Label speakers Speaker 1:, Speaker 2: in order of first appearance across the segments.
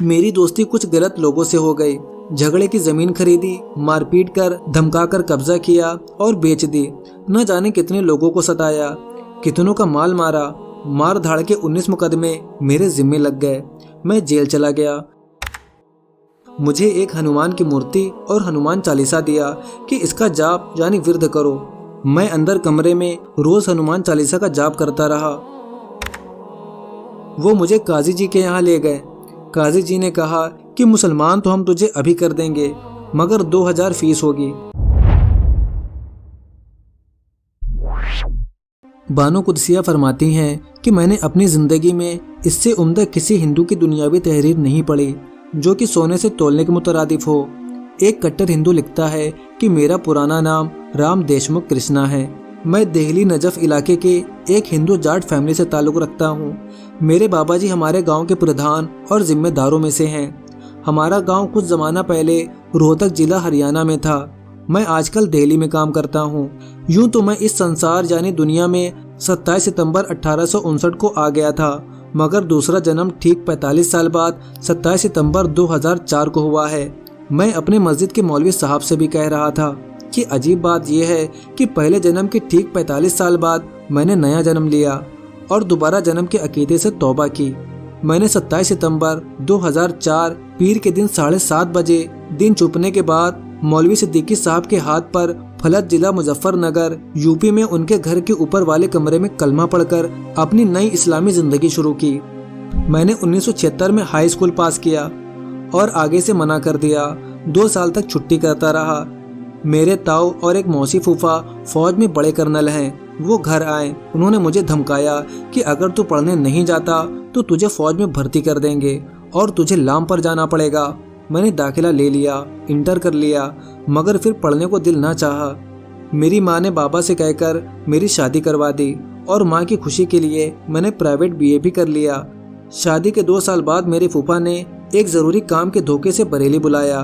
Speaker 1: मेरी दोस्ती कुछ गलत लोगों से हो गई। झगड़े की जमीन खरीदी, मारपीट कर धमका कर कब्जा किया और बेच दी। न जाने कितने लोगों को सताया, कितनों का माल मारा। मार धाड़ के 19 मुकदमे मेरे जिम्मे लग गए। मैं जेल चला गया। मुझे एक हनुमान की मूर्ति और हनुमान चालीसा दिया कि इसका जाप यानी विर्ध करो। मैं अंदर कमरे में रोज हनुमान चालीसा का जाप करता रहा। वो मुझे काजी जी के यहाँ ले गए। काजी जी ने कहा कि मुसलमान तो हम तुझे अभी कर देंगे, मगर 2000 फीस होगी। बानो कुदसिया फरमाती हैं कि मैंने अपनी जिंदगी में इससे उम्दा किसी हिंदू की दुनियावी तहरीर नहीं पढ़ी जो कि सोने से तोलने के मुतरादिफ हो। एक कट्टर हिंदू लिखता है कि मेरा पुराना नाम राम देशमुख कृष्णा है। मैं दिल्ली नजफ इलाके के एक हिंदू जाट फैमिली से ताल्लुक़ रखता हूँ। मेरे बाबा जी हमारे गांव के प्रधान और जिम्मेदारों में से हैं। हमारा गांव कुछ ज़माना पहले रोहतक जिला हरियाणा में था। मैं आजकल दिल्ली में काम करता हूँ। यूं तो मैं इस संसार यानी दुनिया में 27 सितंबर 1859 को आ गया था, मगर दूसरा जन्म ठीक 45 साल बाद 27 सितंबर 2004 को हुआ है। मैं अपने मस्जिद के मौलवी साहब से भी कह रहा था कि अजीब बात यह है कि पहले जन्म के ठीक 45 साल बाद मैंने नया जन्म लिया और दोबारा जन्म के अकीदे से तौबा की। मैंने 27 सितंबर 2004 पीर के दिन 7:30 बजे दिन छुपने के बाद मौलवी सिद्दीकी साहब के हाथ पर फलत जिला मुजफ्फरनगर यूपी में उनके घर के ऊपर वाले कमरे में कलमा पढ़कर अपनी नई इस्लामी जिंदगी शुरू की। मैंने 1976 में हाई स्कूल पास किया और आगे से मना कर दिया। 2 साल तक छुट्टी करता रहा। मेरे ताऊ और एक मौसी फूफा फौज में बड़े कर्नल हैं। वो घर आए। उन्होंने मुझे धमकाया कि अगर तू पढ़ने नहीं जाता तो तुझे फौज में भर्ती कर देंगे और तुझे लाम पर जाना पड़ेगा। मैंने दाखिला ले लिया, इंटर कर लिया, मगर फिर पढ़ने को दिल ना चाहा। मेरी माँ ने बाबा से कहकर मेरी शादी करवा दी और माँ की खुशी के लिए मैंने प्राइवेट बीए भी कर लिया। शादी के 2 साल बाद मेरे फूफा ने एक ज़रूरी काम के धोखे से बरेली बुलाया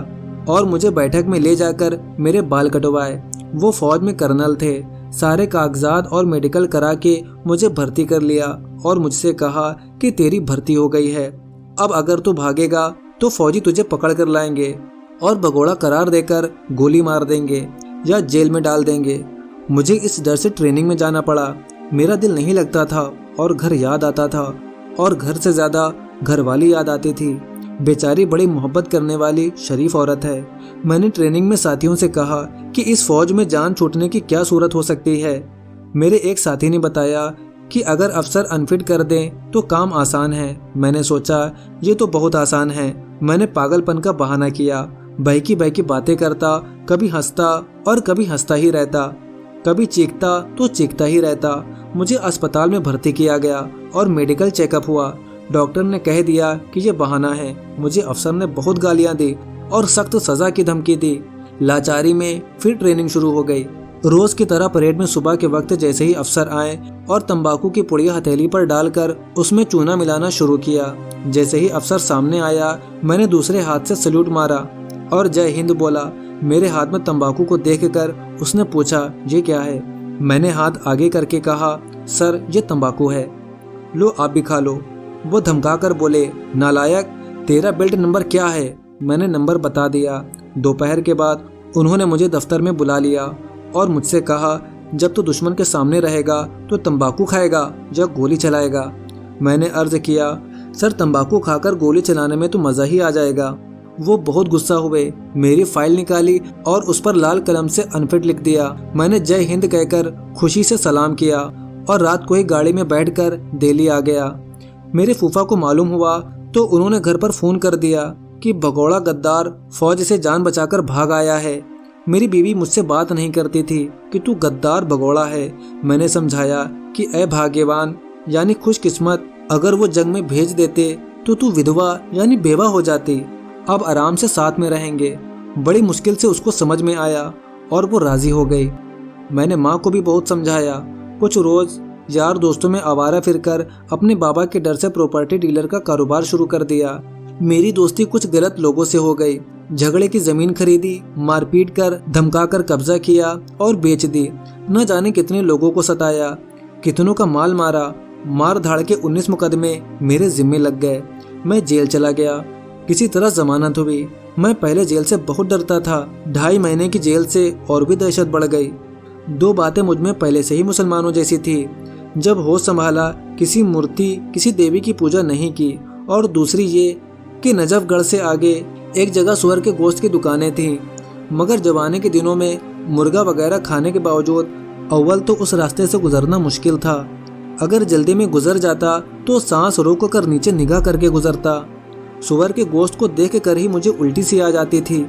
Speaker 1: और मुझे बैठक में ले जाकर मेरे बाल कटवाए। वो फौज में कर्नल थे। सारे कागजात और मेडिकल करा के मुझे भर्ती कर लिया और मुझसे कहा कि तेरी भर्ती हो गई है, अब अगर तू भागेगा तो फौजी तुझे पकड़ कर लाएंगे और भगोड़ा करार देकर गोली मार देंगे या जेल में डाल देंगे। मुझे इस डर से ट्रेनिंग में जाना पड़ा। मेरा दिल नहीं लगता था और घर याद आता था और घर से ज़्यादा घरवाली याद आती थी। बेचारी बड़ी मोहब्बत करने वाली शरीफ औरत है। मैंने ट्रेनिंग में साथियों से कहा कि इस फौज में जान छूटने की क्या सूरत हो सकती है। मेरे एक साथी ने बताया कि अगर अफसर अनफिट कर दें तो काम आसान है। मैंने सोचा ये तो बहुत आसान है। मैंने पागलपन का बहाना किया। बहकी बहकी बातें करता, कभी हंसता और कभी हंसता ही रहता, कभी चीखता तो चीखता ही रहता। मुझे अस्पताल में भर्ती किया गया और मेडिकल चेकअप हुआ। डॉक्टर ने कह दिया कि ये बहाना है। मुझे अफसर ने बहुत गालियां दी और सख्त सजा की धमकी दी। लाचारी में फिर ट्रेनिंग शुरू हो गई। रोज की तरह परेड में सुबह के वक्त जैसे ही अफसर आए और तंबाकू की पुड़िया हथेली पर डालकर उसमें चूना मिलाना शुरू किया। जैसे ही अफसर सामने आया मैंने दूसरे हाथ से सल्यूट मारा और जय हिंद बोला। मेरे हाथ में तंबाकू को देखकर उसने पूछा ये क्या है। मैंने हाथ आगे करके कहा सर ये तंबाकू है, लो आप भी खा लो। वो धमका कर बोले नालायक तेरा बेल्ट नंबर क्या है। मैंने नंबर बता दिया। दोपहर के बाद उन्होंने मुझे दफ्तर में बुला लिया और मुझसे कहा जब तू दुश्मन के सामने रहेगा तो तंबाकू खाएगा या गोली चलाएगा। मैंने अर्ज किया सर तंबाकू खाकर गोली चलाने में तो मज़ा ही आ जाएगा। वो बहुत गुस्सा हुए, मेरी फाइल निकाली और उस पर लाल कलम से अनफिट लिख दिया। मैंने जय हिंद कहकर खुशी से सलाम किया और रात को ही गाड़ी में बैठकर दिल्ली आ गया। मेरे फूफा को मालूम हुआ तो उन्होंने घर पर फ़ोन कर दिया कि भगोड़ा गद्दार फौज से जान बचाकर भाग आया है। मेरी बीवी मुझसे बात नहीं करती थी कि तू गद्दार भगोड़ा है। मैंने समझाया कि ए भाग्यवान यानी खुशकिस्मत, अगर वो जंग में भेज देते तो तू विधवा यानी बेवा हो जाती। अब आराम से साथ में रहेंगे। बड़ी मुश्किल से उसको समझ में आया और वो राज़ी हो गई। मैंने माँ को भी बहुत समझाया। कुछ रोज़ यार दोस्तों में आवारा फिरकर अपने बाबा के डर से प्रॉपर्टी डीलर का कारोबार शुरू कर दिया। मेरी दोस्ती कुछ गलत लोगों से हो गई। झगड़े की जमीन खरीदी, मारपीट कर धमका कर कब्जा किया और बेच दी। न जाने कितने लोगों को सताया, कितनों का माल मारा। मार धाड़ के 19 मुकदमे मेरे जिम्मे लग गए। मैं जेल चला गया। किसी तरह जमानत हुई। मैं पहले जेल से बहुत डरता था, 2.5 महीने की जेल से और भी दहशत बढ़ गई। 2 बातें मुझ में पहले से ही मुसलमानों जैसी थी। जब होश संभाला, किसी मूर्ति, किसी देवी की पूजा नहीं की, और दूसरी ये कि नजफगढ़ से आगे एक जगह सुअर के गोश्त की दुकानें थीं। मगर जवानी के दिनों में मुर्गा वगैरह खाने के बावजूद अव्वल तो उस रास्ते से गुजरना मुश्किल था। अगर जल्दी में गुजर जाता तो सांस रोक कर नीचे निगाह करके गुजरता। सुअर के गोश्त को देख कर ही मुझे उल्टी सी आ जाती थी।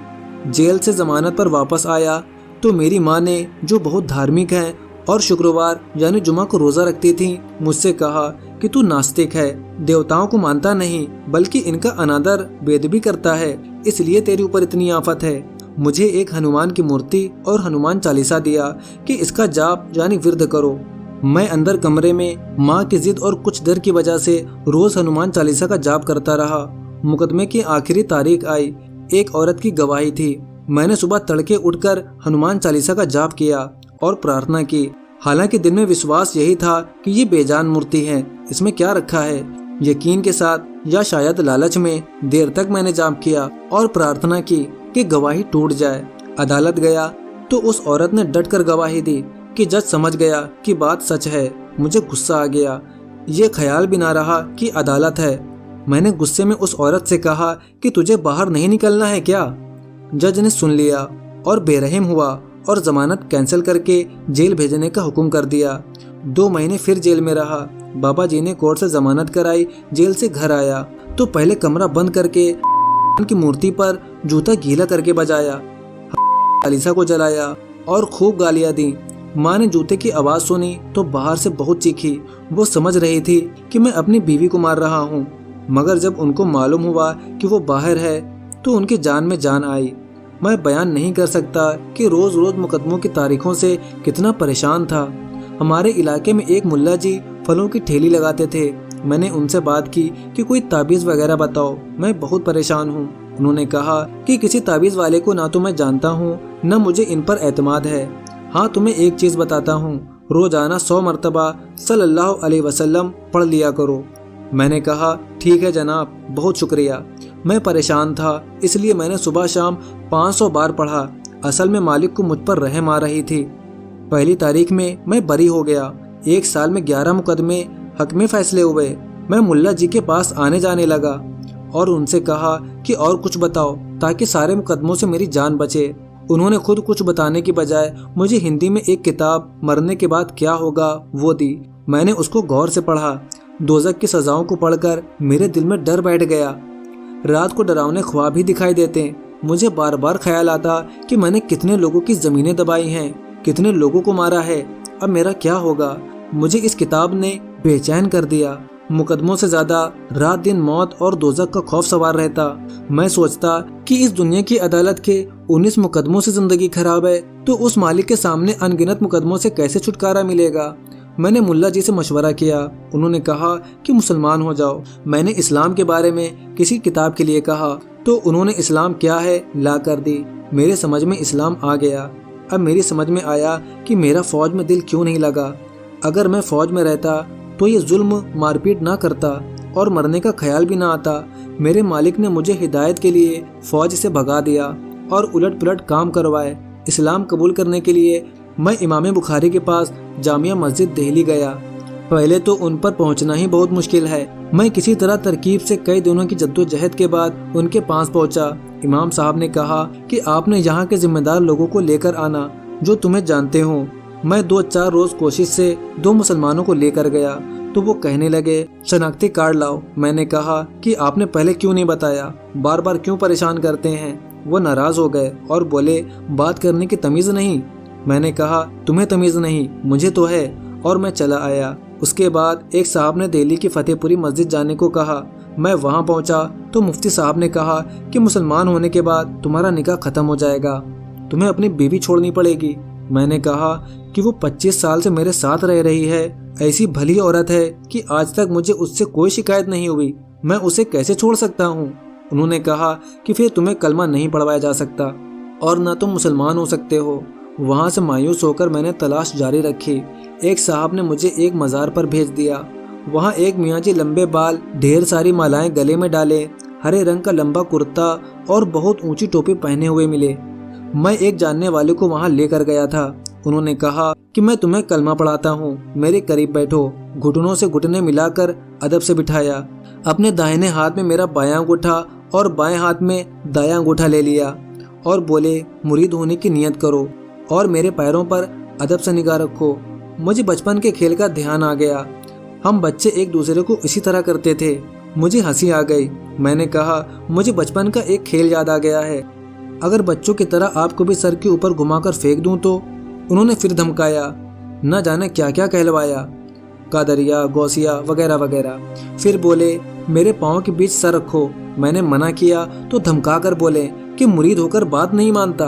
Speaker 1: जेल से जमानत पर वापस आया तो मेरी माँ ने, जो बहुत धार्मिक है और शुक्रवार यानी जुमा को रोजा रखती थी, मुझसे कहा कि तू नास्तिक है, देवताओं को मानता नहीं बल्कि इनका अनादर वेद भी करता है, इसलिए तेरे ऊपर इतनी आफत है। मुझे एक हनुमान की मूर्ति और हनुमान चालीसा दिया कि इसका जाप यानी विर्द करो। मैं अंदर कमरे में माँ की जिद और कुछ डर की वजह से रोज हनुमान चालीसा का जाप करता रहा। मुकदमे की आखिरी तारीख आई। एक औरत की गवाही थी। मैंने सुबह तड़के उठकर हनुमान चालीसा का जाप किया और प्रार्थना की। हालांकि दिल में विश्वास यही था कि ये बेजान मूर्ति है, इसमें क्या रखा है। यकीन के साथ या शायद लालच में देर तक मैंने जाप किया और प्रार्थना की कि गवाही टूट जाए। अदालत गया तो उस औरत ने डट कर गवाही दी कि जज समझ गया कि बात सच है। मुझे गुस्सा आ गया, ये ख्याल भी ना रहा कि अदालत है। मैंने गुस्से में उस औरत से कहा कि तुझे बाहर नहीं निकलना है क्या। जज ने सुन लिया और बेरहम हुआ और जमानत कैंसिल करके जेल भेजने का हुक्म कर दिया। 2 महीने फिर जेल में रहा। बाबा जी ने कोर्ट से जमानत कराई। जेल से घर आया तो पहले कमरा बंद करके की मूर्ति पर जूता गीला करके बजाया, चालीसा को जलाया और खूब गालियां दी। माँ ने जूते की आवाज सुनी तो बाहर से बहुत चीखी। वो समझ रही थी कि मैं अपनी बीवी को मार रहा हूँ, मगर जब उनको मालूम हुआ कि वो बाहर है तो उनकी जान में जान आई। मैं बयान नहीं कर सकता कि रोज रोज मुकदमों की तारीखों से कितना परेशान था। हमारे इलाके में एक मुल्ला जी फलों की ठेली लगाते थे। मैंने उनसे बात की कि कोई ताबीज़ वगैरह बताओ, मैं बहुत परेशान हूँ। उन्होंने कहा कि किसी ताबीज़ वाले को ना तो मैं जानता हूँ न मुझे इन पर एतमाद है। हाँ, तुम्हें एक चीज़ बताता हूँ, रोजाना 100 मरतबा सल्लल्लाहु अलैहि वसल्लम पढ़ लिया करो। मैंने कहा ठीक है जनाब, बहुत शुक्रिया। मैं परेशान था इसलिए मैंने सुबह शाम 500 बार पढ़ा। असल में मालिक को मुझ पर रहम आ रही थी। पहली तारीख में मैं बरी हो गया। 1 साल में 11 मुकदमे हक में फैसले हुए। मैं मुल्ला जी के पास आने जाने लगा और उनसे कहा कि और कुछ बताओ ताकि सारे मुकदमों से मेरी जान बचे। उन्होंने खुद कुछ बताने की बजाय मुझे हिंदी में एक किताब मरने के बाद क्या होगा वो दी। मैंने उसको गौर से पढ़ा। दोज़ख की सजाओं को पढ़कर मेरे दिल में डर बैठ गया। रात को डरावने ख्वाब भी दिखाई देते। मुझे बार बार ख्याल आता कि मैंने कितने लोगों की ज़मीनें दबाई हैं, कितने लोगों को मारा है, अब मेरा क्या होगा। मुझे इस किताब ने बेचैन कर दिया। मुकदमों से ज्यादा रात दिन मौत और दोज़ख का खौफ सवार रहता। मैं सोचता कि इस दुनिया की अदालत के 19 मुकदमों से जिंदगी खराब है तो उस मालिक के सामने अनगिनत मुकदमों से कैसे छुटकारा मिलेगा। मैंने मुल्ला जी से मशवरा किया। उन्होंने कहा कि मुसलमान हो जाओ। मैंने इस्लाम के बारे में किसी किताब के लिए कहा तो उन्होंने इस्लाम क्या है ला कर दी। मेरे समझ में इस्लाम आ गया। अब मेरी समझ में आया कि मेरा फौज में दिल क्यों नहीं लगा। अगर मैं फौज में रहता तो ये जुल्म मारपीट ना करता और मरने का ख्याल भी ना आता। मेरे मालिक ने मुझे हिदायत के लिए फौज से भगा दिया और उलट पुलट काम करवाए। इस्लाम कबूल करने के लिए मैं इमाम बुखारी के पास जामिया मस्जिद दिल्ली गया। पहले तो उन पर पहुंचना ही बहुत मुश्किल है। मैं किसी तरह तरकीब से कई दिनों की जद्दोजहद के बाद उनके पास पहुंचा। इमाम साहब ने कहा कि आपने यहाँ के जिम्मेदार लोगों को लेकर आना जो तुम्हें जानते हो। मैं 2-4 रोज कोशिश से 2 मुसलमानों को लेकर गया तो वो कहने लगे शनाख्ती कार्ड लाओ। मैंने कहा कि आपने पहले क्यों नहीं बताया, बार बार क्यों परेशान करते हैं। वो नाराज हो गए और बोले बात करने की तमीज़ नहीं। मैंने कहा तुम्हें तमीज़ नहीं, मुझे तो है, और मैं चला आया। उसके बाद एक साहब ने दिल्ली की फतेहपुरी मस्जिद जाने को कहा। मैं वहाँ पहुँचा तो मुफ्ती साहब ने कहा कि मुसलमान होने के बाद तुम्हारा निकाह ख़त्म हो जाएगा, तुम्हें अपनी बीवी छोड़नी पड़ेगी। मैंने कहा कि वो 25 साल से मेरे साथ रह रही है, ऐसी भली औरत है कि आज तक मुझे उससे कोई शिकायत नहीं हुई, मैं उसे कैसे छोड़ सकता हूँ। उन्होंने कहा कि फिर तुम्हें कलमा नहीं पढ़वाया जा सकता और न तुम मुसलमान हो सकते हो। वहाँ से मायूस होकर मैंने तलाश जारी रखी। एक साहब ने मुझे एक मज़ार पर भेज दिया। वहाँ एक मियाँ जी लंबे बाल, ढेर सारी मालाएं गले में डाले, हरे रंग का लंबा कुर्ता और बहुत ऊंची टोपी पहने हुए मिले। मैं एक जानने वाले को वहां लेकर गया था। उन्होंने कहा कि मैं तुम्हें कलमा पढ़ाता हूँ, मेरे करीब बैठो। घुटनों से घुटने मिलाकर अदब से बिठाया। अपने दाहिने हाथ में मेरा बायां अंगूठा और बाएं हाथ में दायां अंगूठा ले लिया और बोले, मुरीद होने की नियत करो और मेरे पैरों पर अदब से निगाह रखो। मुझे बचपन के खेल का ध्यान आ गया। हम बच्चे एक दूसरे को इसी तरह करते थे। मुझे हंसी आ गई। मैंने कहा, मुझे बचपन का एक खेल याद आ गया है, अगर बच्चों की तरह आपको भी सर के ऊपर घुमाकर फेंक दूं तो। उन्होंने फिर धमकाया, न जाने क्या क्या कहलवाया, कादरिया, गौसिया वगैरह वगैरह। फिर बोले, मेरे पाँव के बीच सर रखो। मैंने मना किया तो धमका कर बोले कि मुरीद होकर बात नहीं मानता।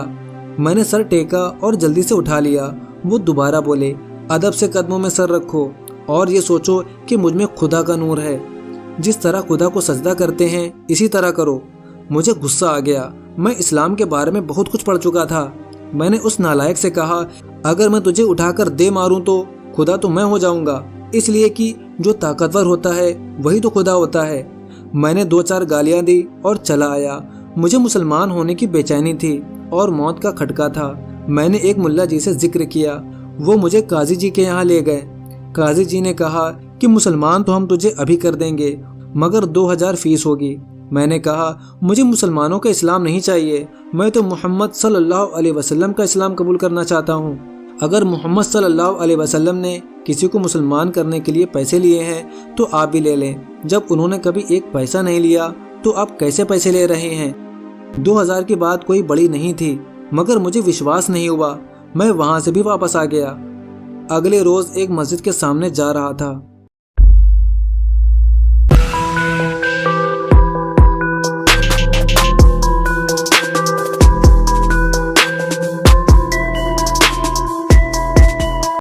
Speaker 1: मैंने सर टेका और जल्दी से उठा लिया। वो दोबारा बोले, अदब से कदमों में सर रखो और ये सोचो कि मुझ में खुदा का नूर है। जिस तरह खुदा को सजदा करते हैं इसी तरह करो। मुझे गुस्सा आ गया। मैं इस्लाम के बारे में बहुत कुछ पढ़ चुका था। मैंने उस नालायक से कहा, अगर मैं तुझे उठाकर दे मारूं तो खुदा तो मैं हो जाऊंगा, इसलिए कि जो ताकतवर होता है वही तो खुदा होता है। मैंने 2-4 गालियां दी और चला आया। मुझे मुसलमान होने की बेचैनी थी और मौत का खटका था। मैंने एक मुल्ला जी से जिक्र किया। वो मुझे काजी जी के यहाँ ले गए। काजी जी ने कहा कि मुसलमान तो हम तुझे अभी कर देंगे, मगर 2000 फीस होगी। मैंने कहा, मुझे मुसलमानों का इस्लाम नहीं चाहिए, मैं तो मोहम्मद सल्लल्लाहु अलैहि वसल्लम का इस्लाम कबूल करना चाहता हूँ। अगर मोहम्मद सल्लल्लाहु अलैहि वसल्लम ने किसी को मुसलमान करने के लिए पैसे लिए हैं तो आप भी ले लें। जब उन्होंने कभी एक पैसा नहीं लिया तो आप कैसे पैसे ले रहे हैं? 2000 की बात कोई बड़ी नहीं थी, मगर मुझे विश्वास नहीं हुआ। मैं वहाँ से भी वापस आ गया। अगले रोज एक मस्जिद के सामने जा रहा था।